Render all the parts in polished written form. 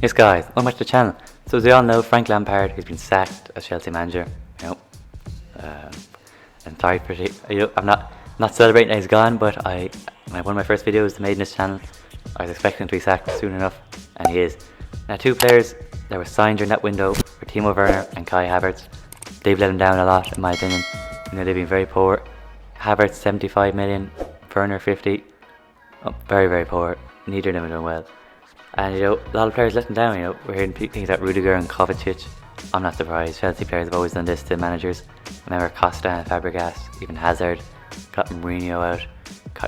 Yes, guys, welcome back to the channel. So, as we all know, Frank Lampard has been sacked as Chelsea manager. You know, um, and sorry for I'm not celebrating that he's gone, but one of my first videos made in this channel, I was expecting him to be sacked soon enough, and he is. Now, two players that were signed during that window were Timo Werner and Kai Havertz. They've let him down a lot, in my opinion. You know, they've been very poor. Havertz 75 million, Werner 50. Oh, very, very poor. Neither of them are doing well. And a lot of players let them down. We're hearing things like Rudiger and Kovacic. I'm not surprised. Chelsea players have always done this to managers. Remember Costa and Fabregas, even Hazard, got Mourinho out,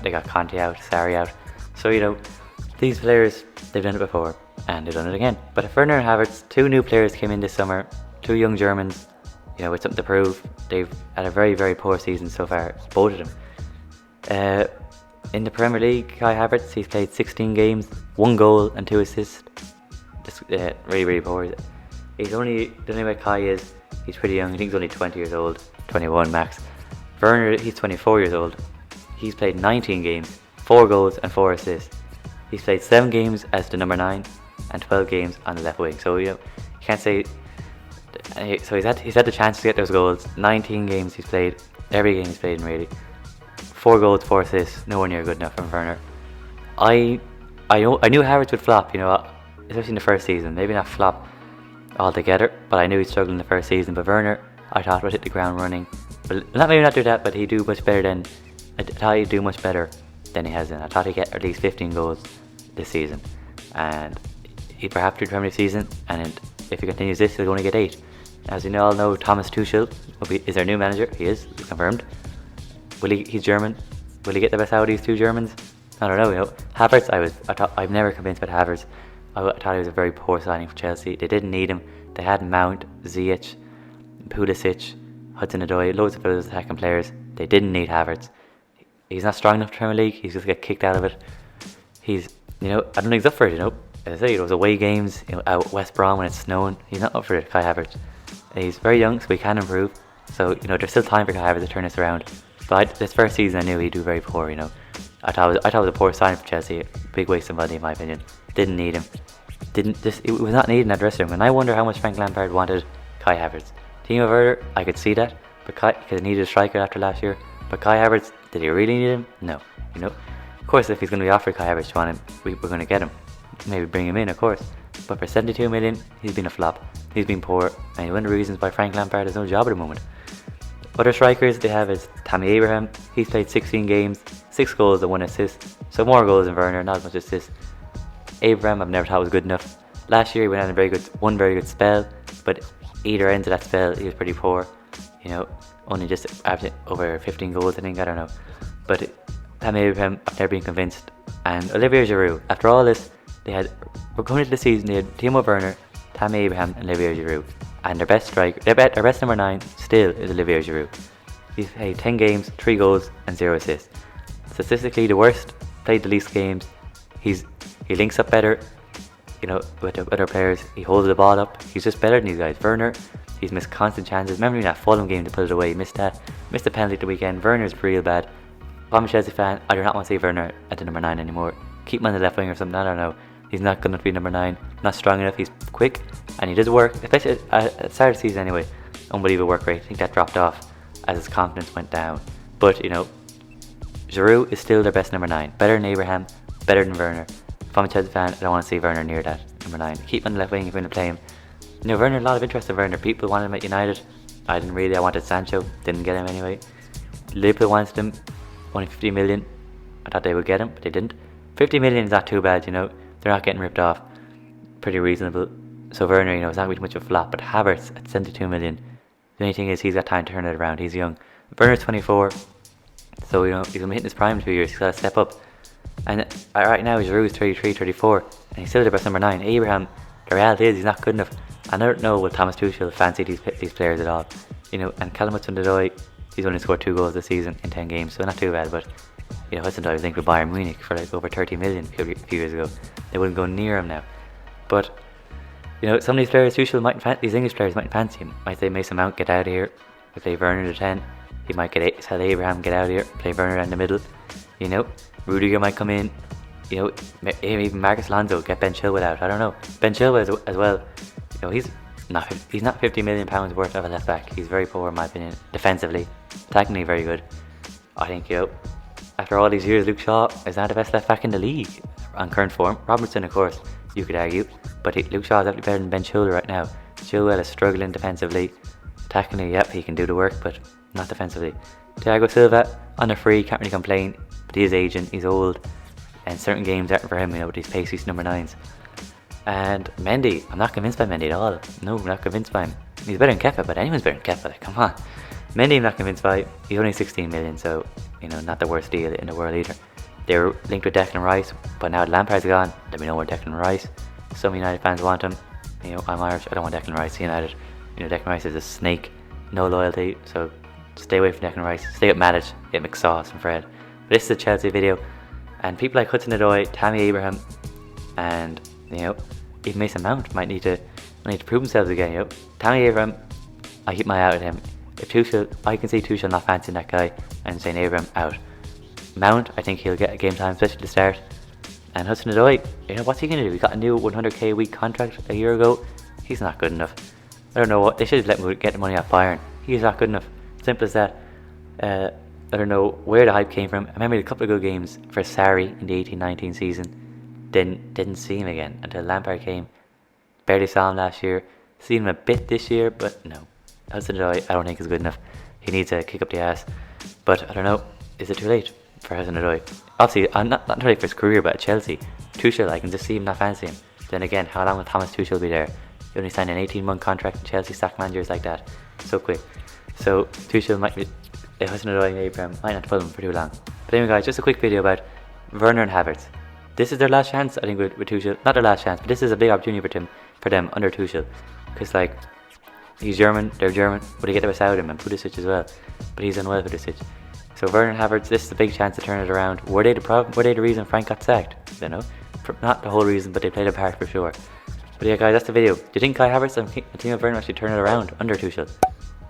they got Conte out, Sarri out. So these players, they've done it before and they've done it again. But if Werner and Havertz, two new players came in this summer, two young Germans, with something to prove. They've had a very, very poor season so far, both of them. In the Premier League, Kai Havertz, he's played 16 games, 1 goal and 2 assists. Just really, really poor. The only way Kai is, he's pretty young. I think he's only 20 years old, 21 max. Werner, he's 24 years old. He's played 19 games, 4 goals and 4 assists. He's played 7 games as the number 9 and 12 games on the left wing. So you can't say. So he's had the chance to get those goals. 19 games he's played. Every game he's played in really. 4 goals, 4 assists. Nowhere near good enough from Werner. I knew Havertz would flop. Especially in the first season. Maybe not flop altogether, but I knew he'd struggle in the first season. But Werner, I thought would hit the ground running. But maybe not do that, but he'd do much better than. I thought he'd do much better than he has done. I thought he'd get at least 15 goals this season, and he'd perhaps do the Premier League season. And if he continues this, he'll only get 8. As you all know, Thomas Tuchel is our new manager. He is confirmed. He's German. Will he get the best out of these two Germans? I don't know. Havertz, I'm never convinced about Havertz. I thought he was a very poor signing for Chelsea. They didn't need him. They had Mount, Ziyech, Pulisic, Hudson-Odoi, loads of those attacking players. They didn't need Havertz. He's not strong enough for the Premier League. He's just get kicked out of it. I don't think he's up for it. As I say, those away games, out at West Brom when it's snowing. He's not up for it, Kai Havertz. He's very young, so he can improve. So there's still time for Kai Havertz to turn this around. But this first season, I knew he'd do very poor. I thought it was a poor sign for Chelsea. Big waste of money, in my opinion. Didn't need him. It was not needed in that dressing room. And I wonder how much Frank Lampard wanted Kai Havertz. Timo Werner, I could see that, because he needed a striker after last year. But Kai Havertz, did he really need him? No. Of course, if he's going to be offered Kai Havertz, we're going to get him. Maybe bring him in, of course. But for 72 million, he's been a flop. He's been poor, and one of the reasons why Frank Lampard has no job at the moment. Other strikers they have is Tammy Abraham. He's played 16 games, 6 goals and 1 assist. So more goals than Werner, not as much assists. Abraham I've never thought was good enough. Last year he went on one very good spell, but either end of that spell he was pretty poor. Only just over 15 goals, I think. I don't know. But Tammy Abraham, I've never been convinced. And Olivier Giroud. After all this, we're going into the season. They had Timo Werner, Tammy Abraham, and Olivier Giroud. And their best striker, their best number 9 still is Olivier Giroud. He's played 10 games, 3 goals and 0 assists. Statistically the worst, played the least games. He links up better, with the other players. He holds the ball up. He's just better than these guys. Werner, he's missed constant chances. Remember in that Fulham game to put it away, he missed that. Missed the penalty at the weekend. Werner's real bad. If I'm a Chelsea fan, I do not want to see Werner at the number 9 anymore. Keep him on the left wing or something, I don't know. He's not good enough to be number 9, not strong enough. He's quick and he does work, especially at the start of the season anyway. Unbelievable work rate. I think that dropped off as his confidence went down. But Giroud is still their best number 9. Better than Abraham, better than Werner. If I'm a Chelsea fan, I don't want to see Werner near that number 9. Keep him on the left wing if you're going to play him. Werner, a lot of interest in Werner. People wanted him at United. I didn't really. I wanted Sancho. Didn't get him anyway. Liverpool wants him. Only 50 million. I thought they would get him, but they didn't. 50 million is not too bad, They're not getting ripped off. Pretty reasonable. So Werner, it's not going to be too much of a flop. But Havertz at 72 million. The only thing is he's got time to turn it around. He's young. Werner's 24. So, he's going to be hitting his prime in 2 years. He's got to step up. And right now, Giroud's 33, 34. And he's still the best number 9. Abraham, the reality is he's not good enough. And I don't know will Thomas Tuchel fancy these players at all. And Callum Hudson-Odoi, he's only scored 2 goals this season in 10 games. So not too bad, but Hudson-Odoi was linked with Bayern Munich for over 30 million a few years ago. They wouldn't go near him now. But some of these players, Tuchel these English players might fancy him. Might say Mason Mount, get out of here. If play Werner to 10, he might tell Abraham, get out of here. Play Werner in the middle. Rudiger might come in. you know, even Marcus Alonso get Ben Chilwell out. I don't know. Ben Chilwell as well. You know, he's not 50 million pounds worth of a left back. He's very poor in my opinion. Defensively, attackingly very good. I think, you know, after all these years, Luke Shaw is now the best left back in the league on current form. Robertson, of course, you could argue, but Luke Shaw is definitely better than Ben Chilwell right now. Chilwell is struggling defensively. Attackingly, yep, he can do the work, but not defensively. Thiago Silva on a free, can't really complain, but he is aging, he's old, and certain games aren't for him, you know, with these pacey number 9s. And Mendy, I'm not convinced by Mendy at all. No, I'm not convinced by him. He's better than Kepa, but anyone's better than Kepa, like, come on. Mendy I'm not convinced by. He's only 16 million, so, you know, not the worst deal in the world either. They were linked with Declan Rice, but now Lampard's gone, there'll be no more Declan Rice. Some United fans want him. You know, I'm Irish, I don't want Declan Rice to United. You know, Declan Rice is a snake, no loyalty, so stay away from Declan Rice. Stay at Matic, get McSauce and Fred. But this is a Chelsea video, and people like Hudson-Odoi, Tammy Abraham, and, you know, even Mason Mount might need to prove themselves again, you know. Tammy Abraham, I keep my eye out at him. If Tuchel, I can see Tuchel not fancying that guy and saying Abraham out. Mount, I think he'll get a game time, especially to start. And Hudson-Odoi, you know, what's he going to do? He got a new 100k a week contract a year ago. He's not good enough. I don't know what, they should have let him get the money off Bayern. He's not good enough. Simple as that. I don't know where the hype came from. I remember a couple of good games for Sarri in the 18-19 season. Didn't see him again until Lampard came. Barely saw him last year. Seen him a bit this year, but no. Hudson-Odoi, I don't think is good enough. He needs to kick up the ass. But I don't know, is it too late for Hudson-Odoi? Obviously, not too late for his career, but at Chelsea, Tuchel, I can just see him not fancy him. Then again, how long will Thomas Tuchel be there? He only signed an 18-month contract, and Chelsea sack managers like that so quick. So Tuchel might be, Hudson-Odoi and Abraham might not pull him for too long. But anyway guys, just a quick video about Werner and Havertz. This is their last chance, I think, with Tuchel. Not their last chance, but this is a big opportunity for them under Tuchel. Because, like, he's German, they're German, but they get the best out of him, and Pulisic as well. But he's unwell, Pulisic. So Werner and Havertz, this is a big chance to turn it around. Were they the problem? Were they the reason Frank got sacked? You know, not the whole reason, but they played a part for sure. But yeah, guys, that's the video. Do you think Kai Havertz and Timo Werner actually turn it around under Tuchel?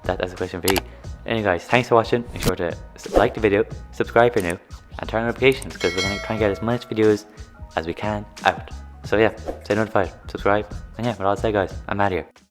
That's a question for you. Anyway, guys, thanks for watching. Make sure to like the video, subscribe if you're new, and turn on notifications because we're going to try and get as much videos as we can out. So yeah, stay notified, subscribe, and yeah, what I'll say, guys, I'm out of here.